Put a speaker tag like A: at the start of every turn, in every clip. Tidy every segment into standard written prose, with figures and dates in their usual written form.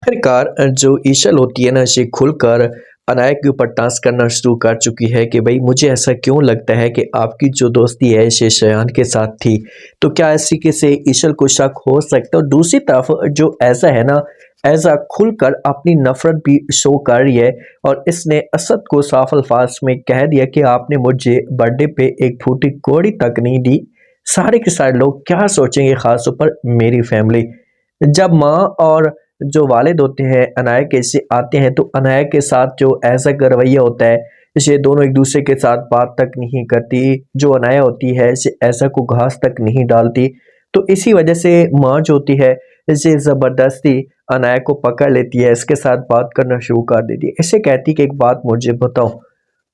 A: आखिरकार जो ईशल होती है ना, ये खुलकर अनाया के ऊपर टास्क करना शुरू कर चुकी है कि भाई मुझे ऐसा क्यों लगता है कि आपकी जो दोस्ती है ये शयान के साथ थी। तो क्या इसी के से ईशल को शक हो सकता है? और दूसरी तरफ जो ऐसा है ना, ऐसा खुलकर अपनी नफरत भी शो कर रही है और इसने असद को साफ अल्फाज में कह दिया कि आपने मुझे बर्थडे पे एक फूटी कोड़ी तक नहीं दी। सारे के सारे लोग क्या सोचेंगे, खासतौर पर मेरी फैमिली। जब माँ और जो वालिद होते हैं अनाया के से आते हैं तो अनाया के साथ जो ऐसा का रवैया होता है, ये दोनों एक दूसरे के साथ बात तक नहीं करती। जो अनाया होती है इसे ऐसा को घास तक नहीं डालती। तो इसी वजह से माँ जो होती है इसे ज़बरदस्ती अनाया को पकड़ लेती है, इसके साथ बात करना शुरू कर देती है। इसे कहती है कि एक बात मुझे बताओ।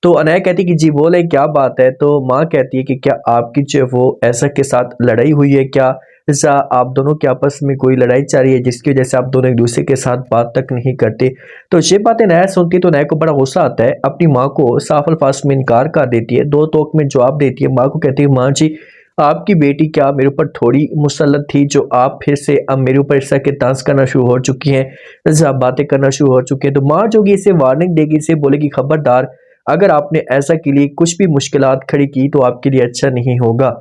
A: तो अनाया कहती है कि जी बोले क्या बात है। तो माँ कहती है कि क्या आपकी जो है वो ऐसा के साथ लड़ाई हुई है क्या, ऐसा आप दोनों के आपस में कोई लड़ाई चल रही है जिसकी वजह से आप दोनों एक दूसरे के साथ बात तक नहीं करते। तो ये बातें नया सुनती है तो नया को बड़ा गुस्सा आता है, अपनी माँ को साफ अल्फाज में इनकार कर देती है, दो टोक में जवाब देती है। माँ को कहती है माँ जी आपकी बेटी क्या मेरे ऊपर थोड़ी मुसल्लत थी जो आप फिर से अब मेरे ऊपर इस तरह के डांस करना शुरू हो चुकी हैं, ऐसा बातें करना शुरू हो चुकी हैं। तो माँ जो कि इसे वार्निंग देगी, इसे बोलेगी खबरदार अगर आपने ऐसा के लिए कुछ भी मुश्किलात खड़ी की तो आपके लिए अच्छा नहीं होगा।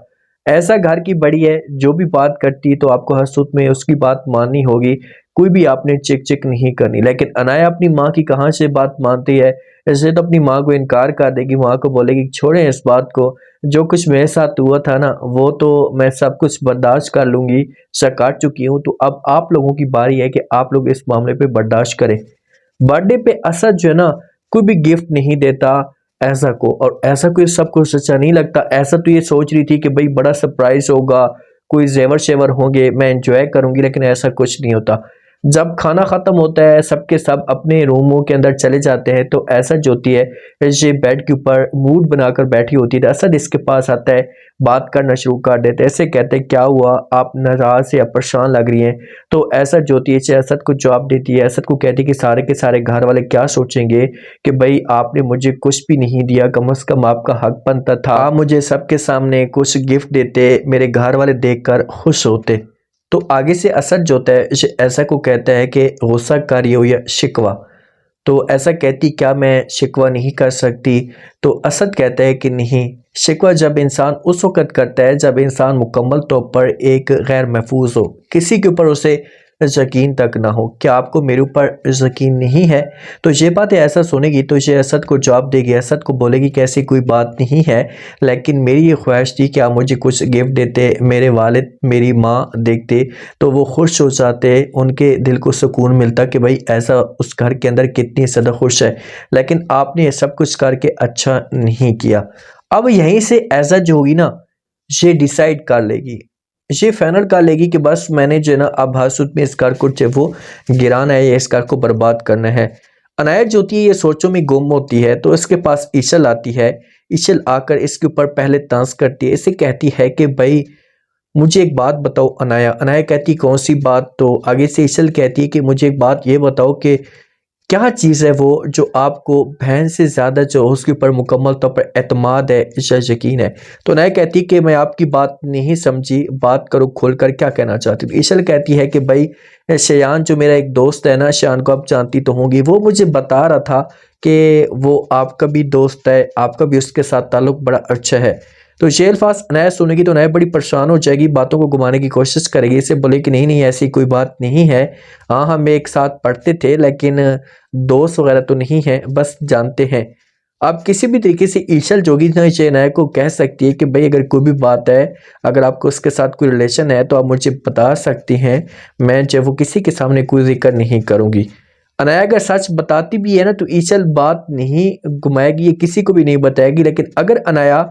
A: ऐसा घर की बड़ी है, जो भी बात करती है तो आपको हर सूरत में उसकी बात माननी होगी, कोई भी आपने चिक चिक नहीं करनी। लेकिन अनाया अपनी माँ की कहाँ से बात मानती है, ऐसे तो अपनी माँ को इनकार कर देगी, माँ को बोलेगी छोड़ें इस बात को, जो कुछ मेरे साथ हुआ था ना वो तो मैं सब कुछ बर्दाश्त कर लूंगी, काट चुकी हूँ। तो अब आप लोगों की बारी है कि आप लोग इस मामले पे बर्दाश्त करें। बर्थडे पे असद जो है ना, कोई भी गिफ्ट नहीं देता ऐसा को, और ऐसा कोई सबको सच्चा नहीं लगता। ऐसा तो ये सोच रही थी कि भाई बड़ा सरप्राइज होगा, कोई जेवर शेवर होंगे, मैं एंजॉय करूंगी, लेकिन ऐसा कुछ नहीं होता। जब खाना खत्म होता है सबके सब अपने रूमों के अंदर चले जाते हैं तो ऐसा जो होती है ये बेड के ऊपर मूड बनाकर बैठी होती है। असद इसके पास आता है, बात करना शुरू कर देते हैं, ऐसे कहते हैं क्या हुआ, आप नाराज या परेशान लग रही हैं। तो ऐसा जो होती है असद को जवाब देती है, असद को कहती है कि सारे के सारे घर वाले क्या सोचेंगे कि भाई आपने मुझे कुछ भी नहीं दिया, कम से कम आपका हक बनता था, आप मुझे सबके सामने कुछ गिफ्ट देते, मेरे घर वाले देखकर खुश होते। तो आगे से असद जो होता है ऐसा को कहता है कि गुस्सा कर रही हो या शिकवा। तो ऐसा कहती क्या मैं शिकवा नहीं कर सकती। तो असद कहता है कि नहीं, शिकवा जब इंसान उस वक़्त करता है जब इंसान मुकम्मल तौर पर एक गैर महफूज हो, किसी के ऊपर उसे यकीन तक ना हो। क्या आपको मेरे ऊपर यकीन नहीं है? तो ये बातें ऐसा सुनेगी तो ये असद को जवाब देगी, असद को बोलेगी कि ऐसी कोई बात नहीं है, लेकिन मेरी ये ख्वाहिश थी कि आप मुझे कुछ गिफ्ट देते, मेरे वालिद मेरी माँ देखते तो वो खुश हो जाते, उनके दिल को सुकून मिलता कि भाई ऐसा उस घर के अंदर कितनी ज़्यादा खुश है। लेकिन आपने ये सब कुछ करके अच्छा नहीं किया। अब यहीं से ऐसा जो होगी ना, ये डिसाइड कर लेगी, ये फाइनल कर लेगी कि बस मैंने जो है ना अब हासुद में इस घर को जो वो गिराना है या इस घर को बर्बाद करना है। अनायत जो होती है ये सोचों में गुम होती है तो इसके पास ईशल आती है। ईशल आकर इसके ऊपर पहले तंज करती है, इसे कहती है कि भाई मुझे एक बात बताओ अनाया। अनाया कहती कौन सी बात। तो आगे से ईशल कहती है कि मुझे एक बात ये बताओ कि क्या चीज़ है वो जो आपको बहन से ज़्यादा जो उसके ऊपर मुकम्मल तौर पर एतमाद है या यकीन है। तो नया कहती है कि मैं आपकी बात नहीं समझी, बात करो खुलकर, क्या कहना चाहती हूँ। ईशल कहती है कि भाई शयान जो मेरा एक दोस्त है ना, शयान को आप जानती तो होंगी, वो मुझे बता रहा था कि वो आपका भी दोस्त है, आपका भी उसके साथ ताल्लुक बड़ा अच्छा है। तो ये अल्फाज अनाया सुनेगी तो अनाया बड़ी परेशान हो जाएगी, बातों को घुमाने की कोशिश करेगी, इसे बोले कि नहीं नहीं ऐसी कोई बात नहीं है, हाँ हम एक साथ पढ़ते थे लेकिन दोस्त वगैरह तो नहीं है, बस जानते हैं। आप किसी भी तरीके से ईशल जोगी अनाया को कह सकती है कि भाई अगर कोई भी बात है, अगर आपको उसके साथ कोई रिलेशन है तो आप मुझे बता सकती हैं, मैं जब वो किसी के सामने कोई जिक्र नहीं करूँगी। अनाया अगर सच बताती भी है ना तो ईशल बात नहीं घुमाएगी, ये किसी को भी नहीं बताएगी। लेकिन अगर अनाया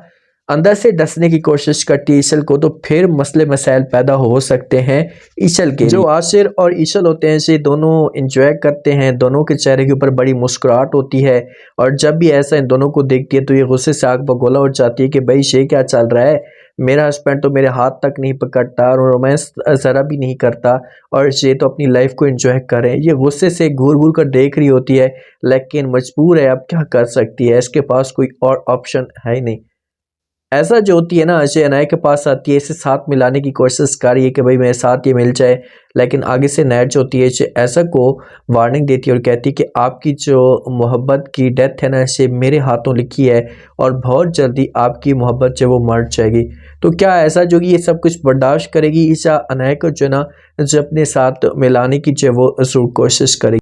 A: अंदर से डसने की कोशिश करती है ईशल को तो फिर मसले मसाइल पैदा हो सकते हैं ईशल के जो आसिर और ईशल होते हैं इसे दोनों इंजॉय करते हैं, दोनों के चेहरे के ऊपर बड़ी मुस्कुराहट होती है। और जब भी ऐसा इन दोनों को देखती है तो ये गुस्से से आग बगोला हो जाती है कि भाई ये क्या चल रहा है, मेरा हस्बैंड तो मेरे हाथ तक नहीं पकड़ता और रोमांस ज़रा भी नहीं करता और ये तो अपनी लाइफ को एंजॉय कर रहे हैं। ये गुस्से से घूर घूर कर देख रही होती है लेकिन मजबूर है, अब क्या कर सकती है, इसके पास कोई और ऑप्शन है ही नहीं। ऐसा जो होती है ना, अजय अनाया के पास आती है, इसे साथ मिलाने की कोशिश कर रही है कि भाई मेरे साथ ये मिल जाए, लेकिन आगे से नैट जो होती है इसे ऐसा को वार्निंग देती है और कहती है कि आपकी जो मोहब्बत की डेथ है ना, इसे मेरे हाथों लिखी है और बहुत जल्दी आपकी मोहब्बत जो वो मर जाएगी। तो क्या ऐसा जो कि ये सब कुछ बर्दाश्त करेगी ईशा अनाया को जो ना, जो अपने साथ मिलाने की जो वो ज़रूर कोशिश करेगी।